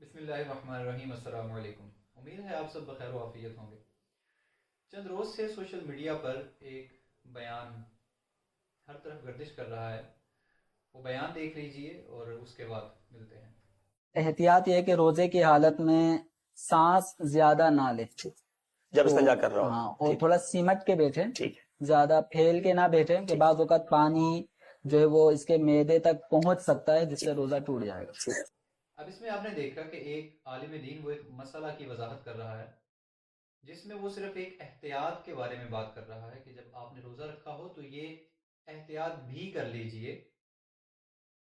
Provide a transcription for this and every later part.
بسم اللہ الرحمن الرحیم۔ السلام علیکم۔ امید ہے آپ سب بخیر و عافیت ہوں گے۔ چند روز سے سوشل میڈیا پر ایک بیان ہر طرف گردش کر رہا ہے، وہ بیان دیکھ لیجئے اور اس کے بعد ملتے ہیں۔ احتیاط یہ کہ روزے کی حالت میں سانس زیادہ نہ لے جب استنجا کر رہا ہو۔ ہاں، اور تھوڑا سمٹ کے بیٹھے، ٹھیک ہے، زیادہ پھیل کے نہ بیٹھے کہ بعض اوقات پانی جو ہے وہ اس کے معدے تک پہنچ سکتا ہے جس سے روزہ ٹوٹ جائے گا۔ اب اس میں آپ نے دیکھا کہ ایک عالم دین وہ ایک مسئلہ کی وضاحت کر رہا ہے جس میں وہ صرف ایک احتیاط کے بارے میں بات کر رہا ہے کہ جب آپ نے روزہ رکھا ہو تو یہ احتیاط بھی کر لیجئے،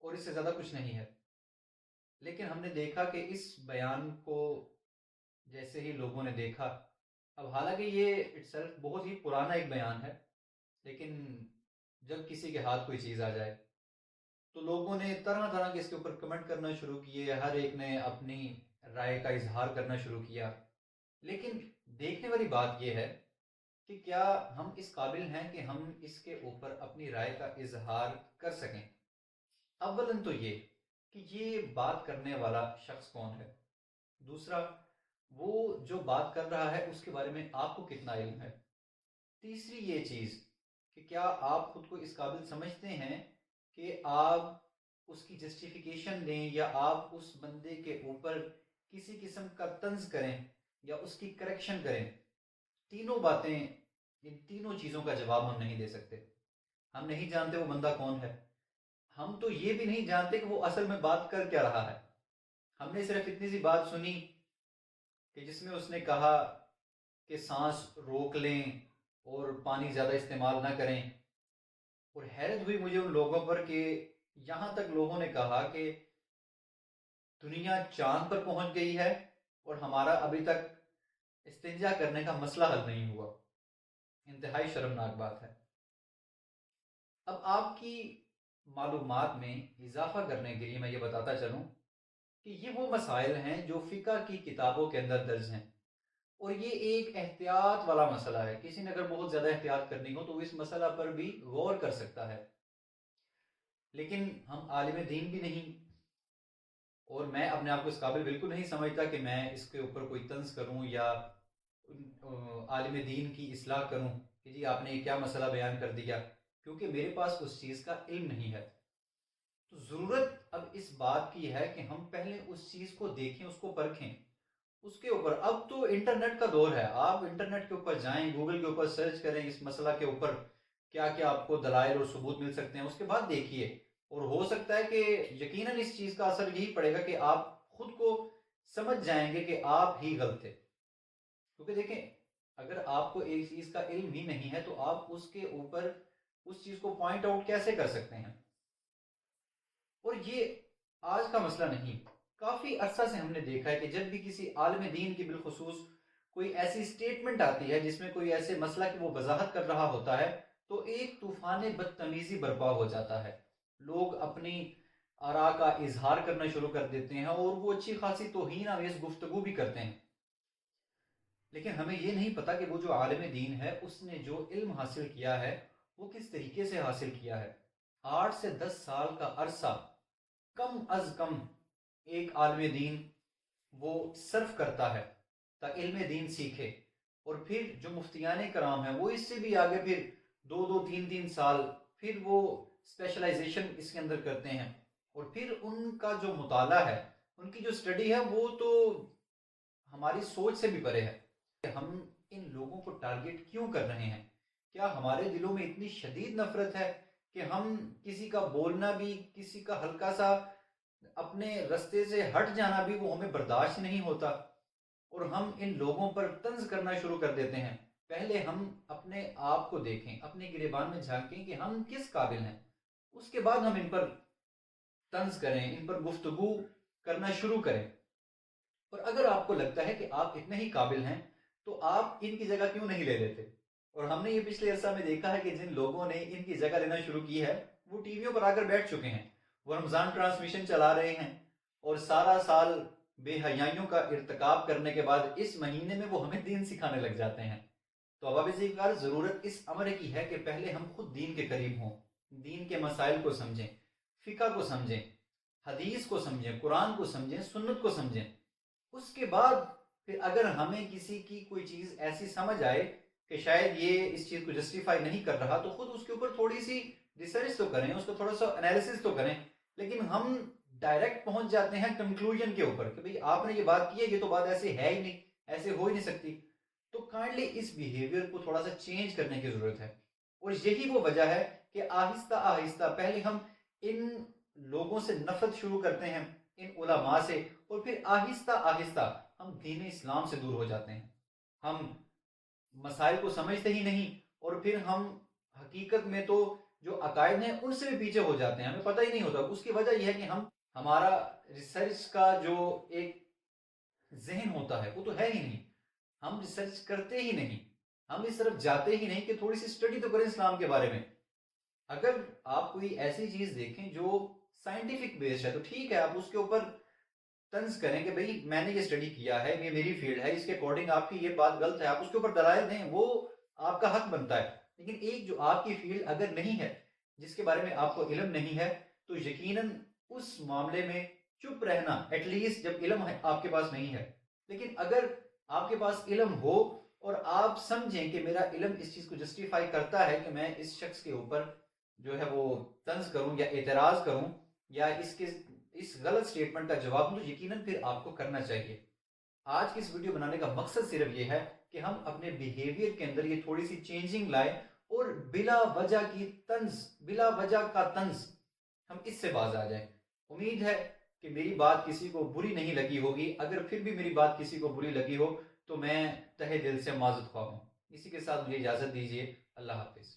اور اس سے زیادہ کچھ نہیں ہے۔ لیکن ہم نے دیکھا کہ اس بیان کو جیسے ہی لوگوں نے دیکھا، اب حالانکہ یہ اٹسیلف بہت ہی پرانا ایک بیان ہے، لیکن جب کسی کے ہاتھ کوئی چیز آ جائے تو لوگوں نے طرح طرح کے اس کے اوپر کمنٹ کرنا شروع کیے، ہر ایک نے اپنی رائے کا اظہار کرنا شروع کیا۔ لیکن دیکھنے والی بات یہ ہے کہ کیا ہم اس قابل ہیں کہ ہم اس کے اوپر اپنی رائے کا اظہار کر سکیں؟ اولاً تو یہ کہ یہ بات کرنے والا شخص کون ہے، دوسرا وہ جو بات کر رہا ہے اس کے بارے میں آپ کو کتنا علم ہے، تیسری یہ چیز کہ کیا آپ خود کو اس قابل سمجھتے ہیں کہ آپ اس کی جسٹیفیکیشن دیں یا آپ اس بندے کے اوپر کسی قسم کا طنز کریں یا اس کی کریکشن کریں۔ تینوں باتیں، ان تینوں چیزوں کا جواب ہم نہیں دے سکتے۔ ہم نہیں جانتے وہ بندہ کون ہے، ہم تو یہ بھی نہیں جانتے کہ وہ اصل میں بات کر کیا رہا ہے۔ ہم نے صرف اتنی سی بات سنی کہ جس میں اس نے کہا کہ سانس روک لیں اور پانی زیادہ استعمال نہ کریں، اور حیرت ہوئی مجھے ان لوگوں پر کہ یہاں تک لوگوں نے کہا کہ دنیا چاند پر پہنچ گئی ہے اور ہمارا ابھی تک استنجا کرنے کا مسئلہ حل نہیں ہوا۔ انتہائی شرمناک بات ہے۔ اب آپ کی معلومات میں اضافہ کرنے کے لیے میں یہ بتاتا چلوں کہ یہ وہ مسائل ہیں جو فقہ کی کتابوں کے اندر درج ہیں، اور یہ ایک احتیاط والا مسئلہ ہے۔ کسی نے اگر بہت زیادہ احتیاط کرنی ہو تو وہ اس مسئلہ پر بھی غور کر سکتا ہے، لیکن ہم عالم دین بھی نہیں، اور میں اپنے آپ کو اس قابل بالکل نہیں سمجھتا کہ میں اس کے اوپر کوئی طنز کروں یا عالم دین کی اصلاح کروں کہ جی آپ نے کیا مسئلہ بیان کر دیا، کیونکہ میرے پاس اس چیز کا علم نہیں ہے۔ تو ضرورت اب اس بات کی ہے کہ ہم پہلے اس چیز کو دیکھیں، اس کو پرکھیں، اس کے اوپر۔ اب تو انٹرنیٹ کا دور ہے، آپ انٹرنیٹ کے اوپر جائیں، گوگل کے اوپر سرچ کریں اس مسئلہ کے اوپر کیا کیا آپ کو دلائل اور ثبوت مل سکتے ہیں، اس کے بعد دیکھیے، اور ہو سکتا ہے کہ یقیناً اس چیز کا اثر یہی پڑے گا کہ آپ خود کو سمجھ جائیں گے کہ آپ ہی غلط تھے۔ کیونکہ دیکھیں، اگر آپ کو ایک چیز کا علم ہی نہیں ہے تو آپ اس کے اوپر اس چیز کو پوائنٹ آؤٹ کیسے کر سکتے ہیں؟ اور یہ آج کا مسئلہ نہیں، کافی عرصہ سے ہم نے دیکھا ہے کہ جب بھی کسی عالم دین کی بالخصوص کوئی ایسی سٹیٹمنٹ آتی ہے جس میں کوئی ایسے مسئلہ کی وہ وضاحت کر رہا ہوتا ہے تو ایک طوفان بدتمیزی برپا ہو جاتا ہے، لوگ اپنی آراء کا اظہار کرنا شروع کر دیتے ہیں اور وہ اچھی خاصی توہین آمیز گفتگو بھی کرتے ہیں۔ لیکن ہمیں یہ نہیں پتا کہ وہ جو عالم دین ہے اس نے جو علم حاصل کیا ہے وہ کس طریقے سے حاصل کیا ہے۔ 8 سے 10 سال کا عرصہ کم از کم ایک عالم دین وہ صرف کرتا ہے تاکہ علم دین سیکھے، اور پھر جو مفتیان کرام ہیں وہ اس سے بھی آگے پھر 2 2 3 3 سال پھر وہ اسپیشلائزیشن اس کے اندر کرتے ہیں، اور پھر ان کا جو مطالعہ ہے، ان کی جو سٹڈی ہے وہ تو ہماری سوچ سے بھی پرے ہے۔ ہم ان لوگوں کو ٹارگٹ کیوں کر رہے ہیں؟ کیا ہمارے دلوں میں اتنی شدید نفرت ہے کہ ہم کسی کا بولنا بھی، کسی کا ہلکا سا اپنے رستے سے ہٹ جانا بھی وہ ہمیں برداشت نہیں ہوتا، اور ہم ان لوگوں پر طنز کرنا شروع کر دیتے ہیں؟ پہلے ہم اپنے آپ کو دیکھیں، اپنے گریبان میں جھانکیں کہ ہم کس قابل ہیں، اس کے بعد ہم ان پر طنز کریں، ان پر گفتگو کرنا شروع کریں۔ اور اگر آپ کو لگتا ہے کہ آپ اتنے ہی قابل ہیں تو آپ ان کی جگہ کیوں نہیں لے لیتے؟ اور ہم نے یہ پچھلے عرصہ میں دیکھا ہے کہ جن لوگوں نے ان کی جگہ لینا شروع کی ہے وہ ٹی ویوں پر آ کر بیٹھ چکے ہیں، وہ رمضان ٹرانسمیشن چلا رہے ہیں، اور سارا سال بے حیائیوں کا ارتکاب کرنے کے بعد اس مہینے میں وہ ہمیں دین سکھانے لگ جاتے ہیں۔ تو اب ذکر ضرورت اس امر کی ہے کہ پہلے ہم خود دین کے قریب ہوں، دین کے مسائل کو سمجھیں، فقہ کو سمجھیں، حدیث کو سمجھیں، قرآن کو سمجھیں، سنت کو سمجھیں. اس کے بعد پھر اگر ہمیں کسی کی کوئی چیز ایسی سمجھ آئے کہ شاید یہ اس چیز کو جسٹیفائی نہیں کر رہا، تو خود اس کے اوپر تھوڑی سی ریسرچ تو کریں، اس کو تھوڑا سا انالیسس تو کریں. لیکن ہم ڈائریکٹ پہنچ جاتے ہیں کنکلوژن کے اوپر کہ بھئی آپ نے یہ بات کی ہے، یہ تو بات ایسے ہے ہی نہیں، ایسے ہو ہی نہیں سکتی. تو کائنڈلی اس بیہیویئر کو تھوڑا سا چینج کرنے کی ضرورت ہے. اور یہی وہ وجہ ہے کہ آہستہ آہستہ پہلے ہم ان لوگوں سے نفرت شروع کرتے ہیں، ان علماء سے، اور پھر آہستہ آہستہ ہم دین اسلام سے دور ہو جاتے ہیں. ہم مسائل کو سمجھتے ہی نہیں، اور پھر ہم حقیقت میں تو جو عقائد ہیں ان سے بھی پیچھے ہو جاتے ہیں، ہمیں پتہ ہی نہیں ہوتا. اس کی وجہ یہ ہے کہ ہمارا ریسرچ کا جو ایک ذہن ہوتا ہے وہ تو ہے ہی نہیں. ہم ریسرچ کرتے ہی نہیں، ہم اس طرف جاتے ہی نہیں کہ تھوڑی سی اسٹڈی تو کریں اسلام کے بارے میں. اگر آپ کوئی ایسی چیز دیکھیں جو سائنٹیفک بیسڈ ہے تو ٹھیک ہے، آپ اس کے اوپر طنز کریں کہ بھئی میں نے یہ اسٹڈی کیا ہے، یہ میری فیلڈ ہے، اس کے اکارڈنگ آپ کی یہ بات غلط ہے، آپ اس کے اوپر دلائل دیں، وہ آپ کا حق بنتا ہے. لیکن ایک جو آپ کی فیلڈ اگر نہیں ہے، جس کے بارے میں آپ کو علم نہیں ہے، تو یقیناً اس معاملے میں چپ رہنا، ایٹ لیسٹ جب علم آپ کے پاس نہیں ہے. لیکن اگر آپ کے پاس علم ہو اور آپ سمجھیں کہ میرا علم اس چیز کو جسٹیفائی کرتا ہے کہ میں اس شخص کے اوپر جو ہے وہ طنز کروں یا اعتراض کروں یا اس غلط سٹیٹمنٹ کا جواب دوں، تو یقیناً پھر آپ کو کرنا چاہیے. آج کی اس ویڈیو بنانے کا مقصد صرف یہ ہے کہ ہم اپنے بیہیویئر کے اندر یہ تھوڑی سی چینجنگ لائیں اور بلا وجہ کا طنز ہم اس سے باز آ جائیں. امید ہے کہ میری بات کسی کو بری نہیں لگی ہوگی. اگر پھر بھی میری بات کسی کو بری لگی ہو تو میں تہہ دل سے معذرت خواہ ہوں. اسی کے ساتھ مجھے اجازت دیجیے. اللہ حافظ.